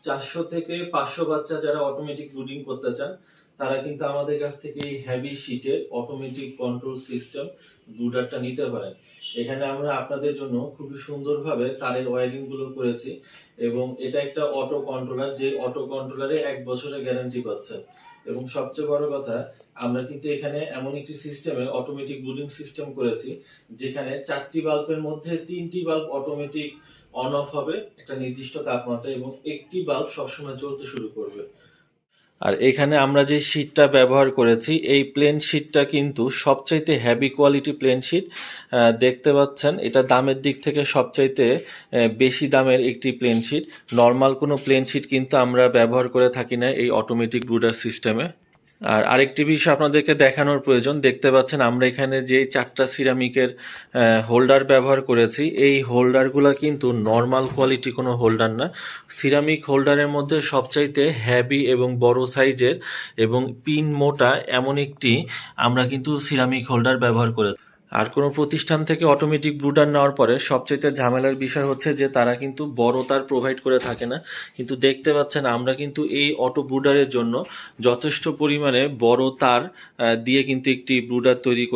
400 থেকে 500 বাচ্চা যারা অটোমেটিক ব্রুডিং করতে চান তারা কিন্তু আমাদের কাছ থেকে এই হেভি শীটের অটোমেটিক কন্ট্রোল সিস্টেম ব্রুডারটা নিতে পারেন। এখানে আমরা আপনাদের জন্য খুবই সুন্দরভাবে তারের ওয়্যারিং গুলো করেছি এবং এটা একটা অটো কন্ট্রোলার, যে অটো কন্ট্রোলারে 1 বছরের গ্যারান্টি পাচ্ছেন। এবং সবচেয়ে বড় কথা, আমরা কিন্তু এখানে এমন একটি সিস্টেমে অটোমেটিক ব্রুডিং সিস্টেম করেছি যেখানে 4টি বাল্বের মধ্যে 3টি বাল্ব অটোমেটিক অন অফ হবে একটা নির্দিষ্ট তাপমাত্রা এবং একটি বাল্ব সবসময় জ্বলতে শুরু করবে। আর এখানে আমরা যে শীটটা ব্যবহার করেছি এই প্লেন শীটটা কিন্তু সবচাইতে হেভি কোয়ালিটি প্লেন শীট। দেখতে পাচ্ছেন এটা দামের দিক থেকে সবচাইতে বেশি দামের একটি প্লেন শীট। নর্মাল কোনো প্লেন শীট কিন্তু আমরা ব্যবহার করে থাকি না এই অটোমেটিক ব্রুডার সিস্টেমে। আর আরেকটি বিষয় আপনাদেরকে দেখানোর প্রয়োজন, দেখতে পাচ্ছেন আমরা এখানে যে 4টা সিরামিকের হোল্ডার ব্যবহার করেছি এই হোল্ডারগুলো কিন্তু নর্মাল কোয়ালিটি কোনো হোল্ডার না। সিরামিক হোল্ডারের মধ্যে সবচাইতে হেভি এবং বড় সাইজের এবং পিন মোটা এমন একটি আমরা কিন্তু সিরামিক হোল্ডার ব্যবহার করেছি। আর কোনো প্রতিষ্ঠান থেকে অটোমেটিক ব্রুডার নেওয়ার পরে সবচেয়ে ঝামেলার বিষয় হচ্ছে যে তারা কিন্তু বড় তার প্রোভাইড করে থাকে না, কিন্তু দেখতে পাচ্ছেন আমরা কিন্তু এই অটো ব্রুডারের জন্য যথেষ্ট পরিমাণে বড় তার দিয়ে কিন্তু একটি ব্রুডার তৈরি করি।